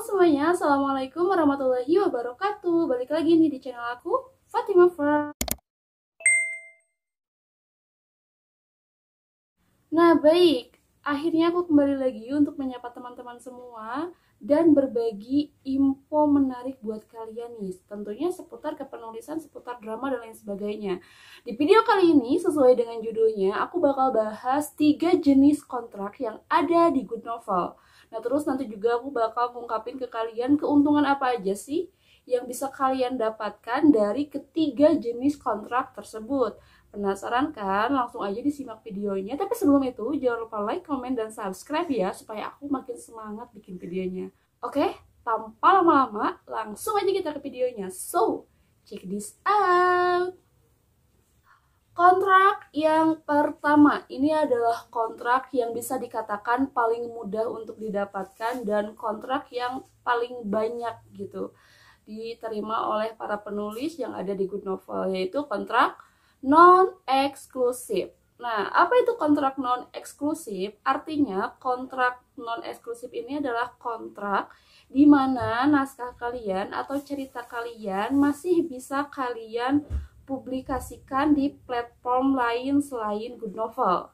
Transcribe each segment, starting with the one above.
semuanya, Assalamualaikum warahmatullahi wabarakatuh. Balik lagi nih di channel aku, Fatima Fur. Nah baik, akhirnya aku kembali lagi untuk menyapa teman-teman semua dan berbagi info menarik buat kalian nih. Tentunya seputar kepenulisan, seputar drama dan lain sebagainya. Di video kali ini, sesuai dengan judulnya, aku bakal bahas 3 jenis kontrak yang ada di Good Novel. Nah terus nanti juga aku bakal ngungkapin ke kalian keuntungan apa aja sih yang bisa kalian dapatkan dari ketiga jenis kontrak tersebut. Penasaran kan? Langsung aja disimak videonya. Tapi sebelum itu, jangan lupa like, comment, dan subscribe ya, supaya aku makin semangat bikin videonya. Oke? Tanpa lama-lama, langsung aja kita ke videonya. So, check this out! Kontrak yang pertama, ini adalah kontrak yang bisa dikatakan paling mudah untuk didapatkan dan kontrak yang paling banyak gitu diterima oleh para penulis yang ada di Good Novel, yaitu kontrak non-eksklusif. Nah, apa itu kontrak non-eksklusif? Artinya, kontrak non-eksklusif ini adalah kontrak di mana naskah kalian atau cerita kalian masih bisa kalian publikasikan di platform lain selain Good Novel.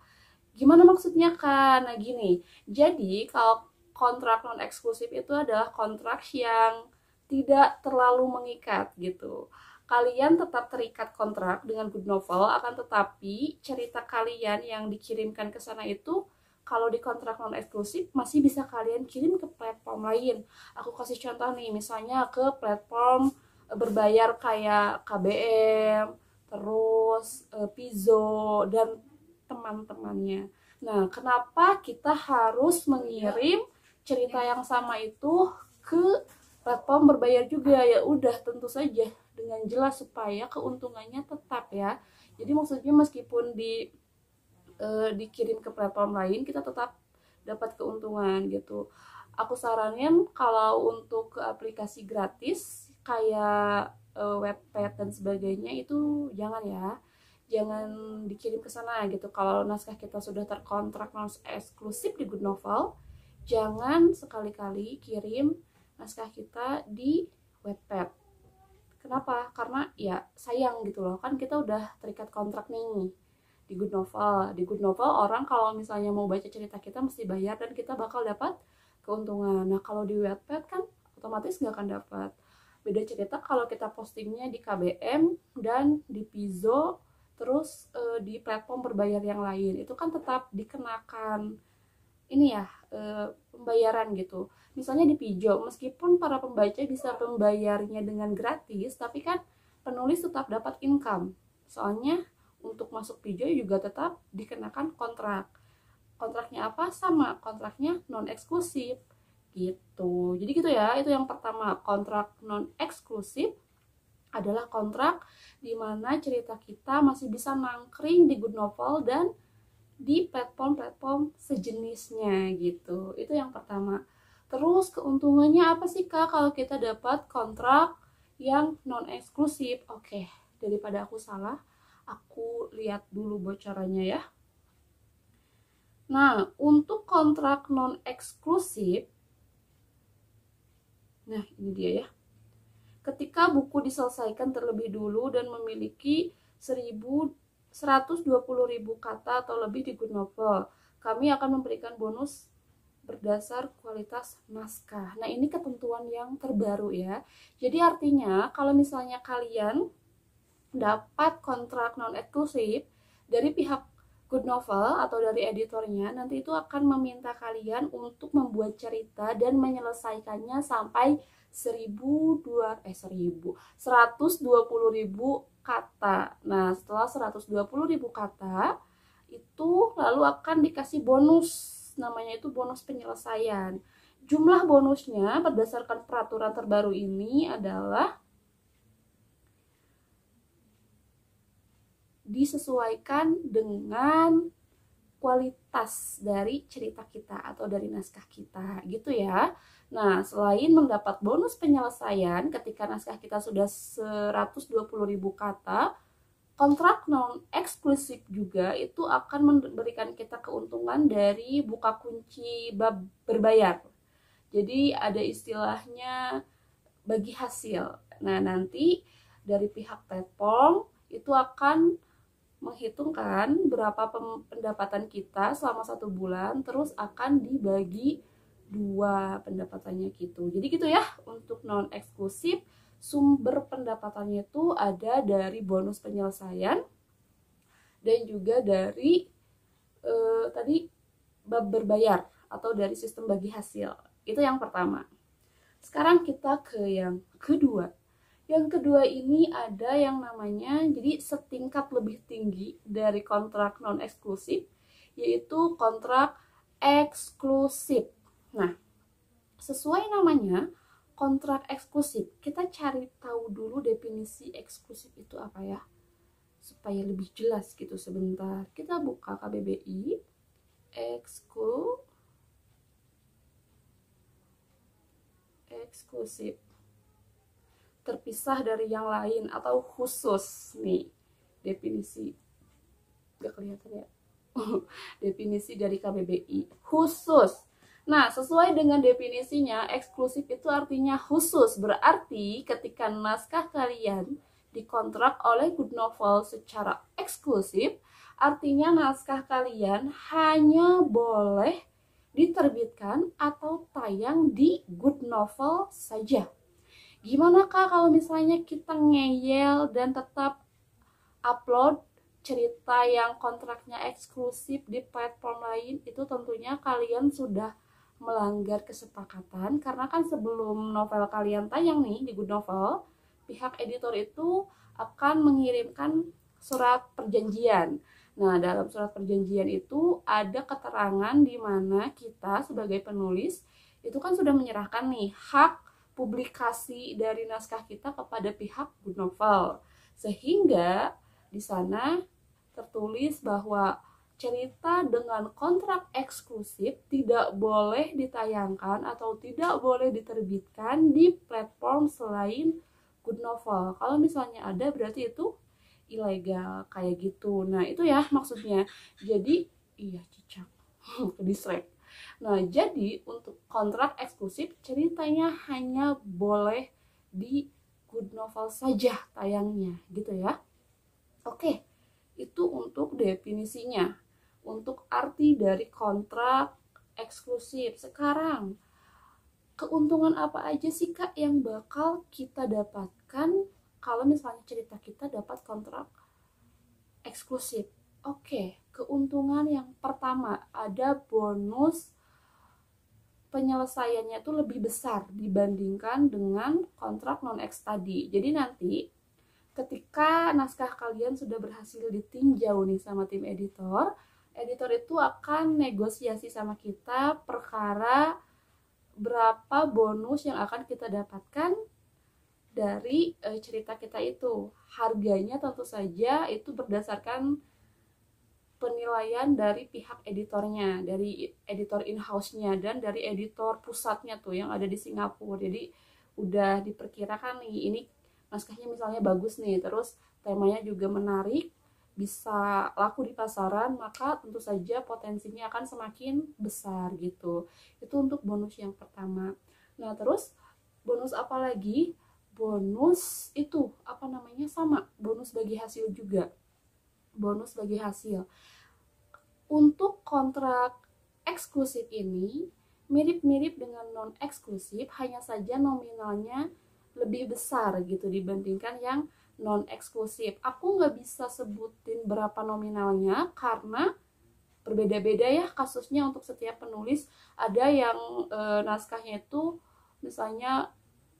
Gimana maksudnya kan? Nah, gini. Jadi, kalau kontrak non-eksklusif itu adalah kontrak yang tidak terlalu mengikat gitu. Kalian tetap terikat kontrak dengan Good Novel, akan tetapi cerita kalian yang dikirimkan ke sana itu kalau di kontrak non eksklusif masih bisa kalian kirim ke platform lain. Aku kasih contoh nih, misalnya ke platform berbayar kayak KBM, terus Pizo dan teman-temannya. Nah, kenapa kita harus mengirim cerita yang sama itu ke platform berbayar juga? Ya udah, tentu saja dengan jelas supaya keuntungannya tetap ya. Jadi maksudnya meskipun dikirim ke platform lain, kita tetap dapat keuntungan gitu. Aku saranin kalau untuk ke aplikasi gratis kayak Wattpad dan sebagainya itu jangan ya. Jangan dikirim ke sana gitu. Kalau naskah kita sudah terkontrak non eksklusif di Good Novel, jangan sekali-kali kirim naskah kita di Wattpad. Kenapa? Karena ya sayang gitu loh, kan kita udah terikat kontrak nih di Good Novel. Di Good Novel orang kalau misalnya mau baca cerita kita mesti bayar dan kita bakal dapat keuntungan. Nah kalau di Wattpad kan otomatis nggak akan dapat. Beda cerita kalau kita postingnya di KBM dan di Pizo, terus di platform berbayar yang lain, itu kan tetap dikenakan ini ya pembayaran gitu. Misalnya di Pijo, meskipun para pembaca bisa membayarnya dengan gratis, tapi kan penulis tetap dapat income. Soalnya untuk masuk Pijo juga tetap dikenakan kontrak. Kontraknya apa? Sama, kontraknya non eksklusif gitu. Jadi gitu ya, itu yang pertama. Kontrak non eksklusif adalah kontrak di mana cerita kita masih bisa nangkring di Good Novel dan di platform-platform sejenisnya gitu. Itu yang pertama. Terus keuntungannya apa sih Kak kalau kita dapat kontrak yang non eksklusif? Oke, daripada aku salah, aku lihat dulu bocorannya ya. Nah, untuk kontrak non eksklusif, nah ini dia ya. Ketika buku diselesaikan terlebih dulu dan memiliki 120.000 kata atau lebih di Good Novel, kami akan memberikan bonus berdasar kualitas naskah. Nah, ini ketentuan yang terbaru ya. Jadi artinya kalau misalnya kalian dapat kontrak non eksklusif dari pihak Good Novel atau dari editornya, nanti itu akan meminta kalian untuk membuat cerita dan menyelesaikannya sampai 120.000 kata. Nah, setelah 120.000 kata itu lalu akan dikasih bonus, namanya itu bonus penyelesaian. Jumlah bonusnya berdasarkan peraturan terbaru ini adalah disesuaikan dengan kualitas dari cerita kita atau dari naskah kita gitu ya. Nah, selain mendapat bonus penyelesaian ketika naskah kita sudah 120.000 kata, kontrak non eksklusif juga itu akan memberikan kita keuntungan dari buka kunci bab berbayar. Jadi ada istilahnya bagi hasil. Nah, nanti dari pihak platform itu akan menghitungkan berapa pendapatan kita selama 1 bulan, terus akan dibagi 2 pendapatannya gitu. Jadi gitu ya, untuk non eksklusif sumber pendapatannya itu ada dari bonus penyelesaian dan juga dari tadi berbayar atau dari sistem bagi hasil. Itu yang pertama. Sekarang kita ke yang kedua. Yang kedua ini ada yang namanya, jadi setingkat lebih tinggi dari kontrak non eksklusif, yaitu kontrak eksklusif. Nah, sesuai namanya kontrak eksklusif, kita cari tahu dulu definisi eksklusif itu apa ya, supaya lebih jelas gitu. Sebentar, kita buka KBBI. Eksklusif, terpisah dari yang lain atau khusus. Nih definisi, gak kelihatan ya. Definisi dari KBBI, khusus. Nah, sesuai dengan definisinya, eksklusif itu artinya khusus. Berarti ketika naskah kalian dikontrak oleh Good Novel secara eksklusif, artinya naskah kalian hanya boleh diterbitkan atau tayang di Good Novel saja. Gimana Kak kalau misalnya kita ngeyel dan tetap upload cerita yang kontraknya eksklusif di platform lain? Itu tentunya kalian sudah melanggar kesepakatan, karena kan sebelum novel kalian tayang nih di Good Novel, pihak editor itu akan mengirimkan surat perjanjian. Nah, dalam surat perjanjian itu ada keterangan di mana kita sebagai penulis itu kan sudah menyerahkan nih hak publikasi dari naskah kita kepada pihak Good Novel. Sehingga di sana tertulis bahwa cerita dengan kontrak eksklusif tidak boleh ditayangkan atau tidak boleh diterbitkan di platform selain Good Novel. Kalau misalnya ada, berarti itu ilegal kayak gitu. Nah, itu ya maksudnya. Jadi iya, cicak ke distract. Nah, jadi untuk kontrak eksklusif ceritanya hanya boleh di Good Novel saja tayangnya gitu ya. Oke, itu untuk definisinya, untuk arti dari kontrak eksklusif. Sekarang, keuntungan apa aja sih Kak yang bakal kita dapatkan kalau misalnya cerita kita dapat kontrak eksklusif? Oke, keuntungan yang pertama, ada bonus penyelesaiannya itu lebih besar dibandingkan dengan kontrak non-eks tadi. Jadi nanti ketika naskah kalian sudah berhasil ditinjau nih sama tim editor, editor itu akan negosiasi sama kita perkara berapa bonus yang akan kita dapatkan dari cerita kita itu. Harganya tentu saja itu berdasarkan penilaian dari pihak editornya, dari editor in-house-nya dan dari editor pusatnya tuh yang ada di Singapura. Jadi udah diperkirakan nih, ini naskahnya misalnya bagus nih, terus temanya juga menarik, bisa laku di pasaran, maka tentu saja potensinya akan semakin besar gitu. Itu untuk bonus yang pertama. Nah, terus bonus apa lagi? Bonus itu apa namanya, sama bonus bagi hasil juga. Bonus bagi hasil. Untuk kontrak eksklusif ini mirip-mirip dengan non eksklusif, hanya saja nominalnya lebih besar gitu dibandingkan yang non eksklusif. Aku nggak bisa sebutin berapa nominalnya karena berbeda-beda ya kasusnya untuk setiap penulis. Ada yang naskahnya itu misalnya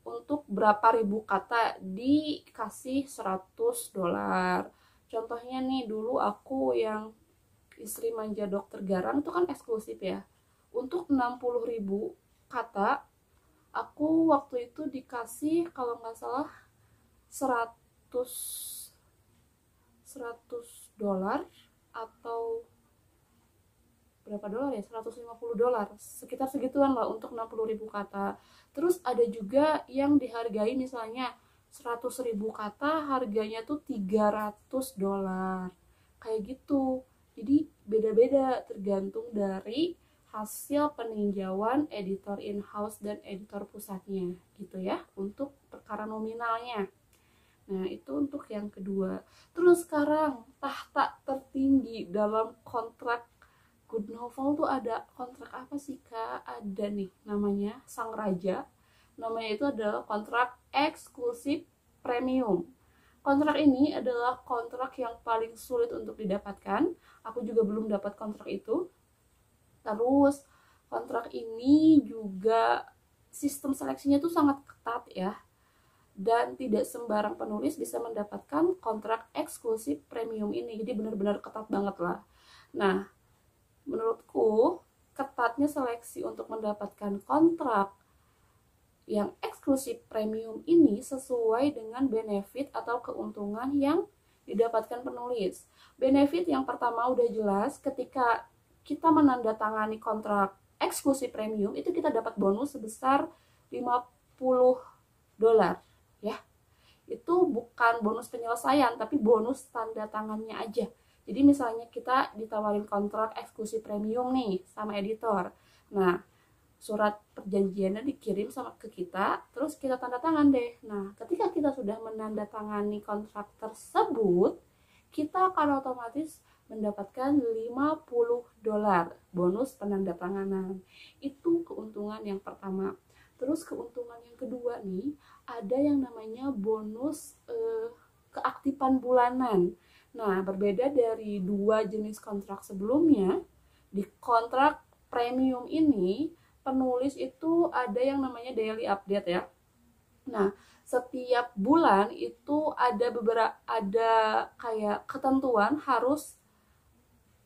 untuk berapa ribu kata dikasih $100. Contohnya nih, dulu aku yang Istri Manja Dokter Garang itu kan eksklusif ya. Untuk 60.000 kata, aku waktu itu dikasih kalau nggak salah 100 $100 atau berapa dolar ya, $150, sekitar segituan lah untuk 60.000 kata. Terus ada juga yang dihargai misalnya 100.000 kata harganya tuh $300 kayak gitu. Jadi beda-beda tergantung dari hasil peninjauan editor in-house dan editor pusatnya gitu ya, untuk perkara nominalnya. Nah, itu untuk yang kedua. Terus sekarang tahta tertinggi dalam kontrak good novel tuh ada kontrak apa sih Kak? Ada nih namanya Sang Raja. Namanya itu adalah kontrak eksklusif premium. Kontrak ini adalah kontrak yang paling sulit untuk didapatkan. Aku juga belum dapat kontrak itu. Terus kontrak ini juga sistem seleksinya tuh sangat ketat ya. Dan tidak sembarang penulis bisa mendapatkan kontrak eksklusif premium ini. Jadi benar-benar ketat banget lah. Nah, menurutku ketatnya seleksi untuk mendapatkan kontrak yang eksklusif premium ini sesuai dengan benefit atau keuntungan yang didapatkan penulis. Benefit yang pertama udah jelas, ketika kita menandatangani kontrak eksklusif premium itu kita dapat bonus sebesar $50 ya. Itu bukan bonus penyelesaian tapi bonus tanda tangannya aja. Jadi misalnya kita ditawarin kontrak eksklusif premium nih sama editor. Nah, surat perjanjiannya dikirim ke kita, terus kita tanda tangan deh. Nah, ketika kita sudah menandatangani kontrak tersebut, kita akan otomatis mendapatkan $50 bonus penandatanganan. Itu keuntungan yang pertama. Terus keuntungan yang kedua nih, ada yang namanya bonus keaktifan bulanan. Nah, berbeda dari dua jenis kontrak sebelumnya, di kontrak premium ini penulis itu ada yang namanya daily update ya. Nah, setiap bulan itu ada kayak ketentuan harus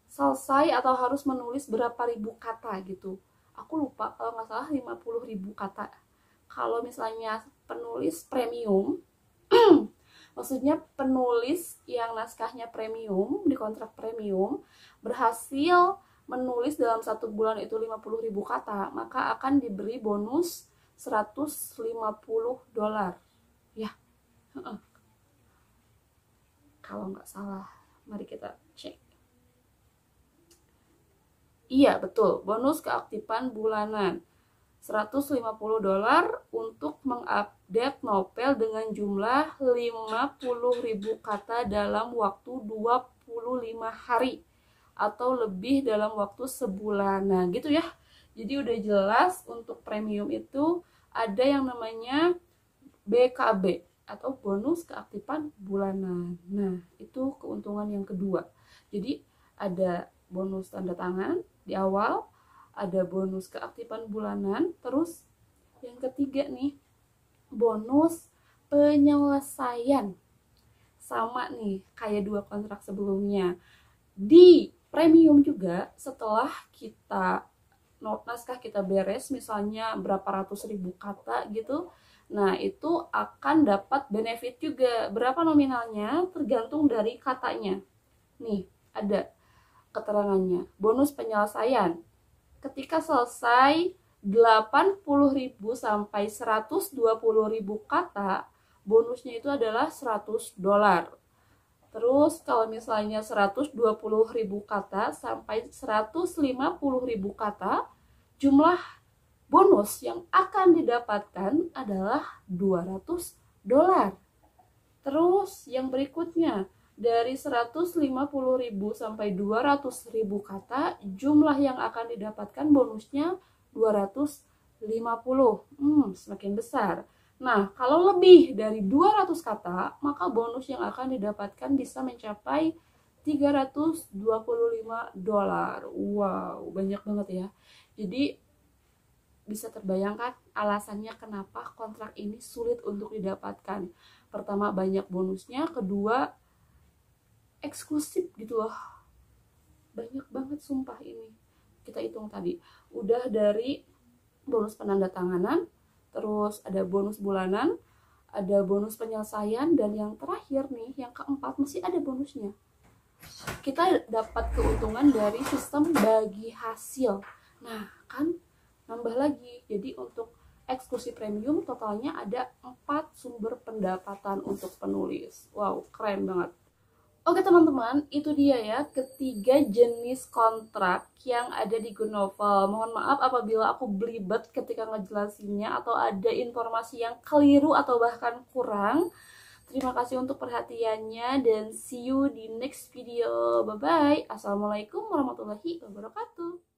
selesai atau harus menulis berapa ribu kata gitu. Aku lupa, kalau nggak salah 50.000 kata. Kalau misalnya penulis premium maksudnya penulis yang naskahnya premium di kontrak premium berhasil menulis dalam 1 bulan itu 50.000 kata, maka akan diberi bonus $150 ya. Kalau nggak salah, mari kita cek. Iya betul, bonus keaktifan bulanan $150 untuk mengupdate novel dengan jumlah 50.000 kata dalam waktu 25 hari atau lebih dalam waktu sebulan. Nah gitu ya. Jadi udah jelas untuk premium itu ada yang namanya BKB atau bonus keaktifan bulanan. Nah itu keuntungan yang kedua. Jadi ada bonus tanda tangan di awal, ada bonus keaktifan bulanan, terus yang ketiga nih bonus penyelesaian. Sama nih kayak dua kontrak sebelumnya. Di premium juga setelah kita naskah kita beres misalnya berapa ratus ribu kata gitu, nah itu akan dapat benefit juga. Berapa nominalnya tergantung dari katanya. Nih ada keterangannya, bonus penyelesaian ketika selesai 80.000 sampai 120.000 kata, bonusnya itu adalah $100. Terus kalau misalnya 120.000 kata sampai 150.000 kata, jumlah bonus yang akan didapatkan adalah $200. Terus yang berikutnya, dari 150.000 sampai 200.000 kata, jumlah yang akan didapatkan bonusnya 250. Semakin besar. Nah, kalau lebih dari 200 kata, maka bonus yang akan didapatkan bisa mencapai $325. Wow, banyak banget ya. Jadi bisa terbayangkan alasannya kenapa kontrak ini sulit untuk didapatkan. Pertama, banyak bonusnya. Kedua, eksklusif gitu loh. Banyak banget sumpah ini. Kita hitung tadi. Udah dari bonus penandatanganan, terus ada bonus bulanan, ada bonus penyelesaian, dan yang terakhir nih, yang keempat masih ada bonusnya. Kita dapat keuntungan dari sistem bagi hasil. Nah, kan nambah lagi. Jadi untuk eksklusif premium totalnya ada 4 sumber pendapatan untuk penulis. Wow, keren banget. Oke teman-teman, itu dia ya ketiga jenis kontrak yang ada di Gunnovel. Mohon maaf apabila aku belibet ketika ngejelasinnya atau ada informasi yang keliru atau bahkan kurang. Terima kasih untuk perhatiannya dan see you di next video. Bye bye. Assalamualaikum warahmatullahi wabarakatuh.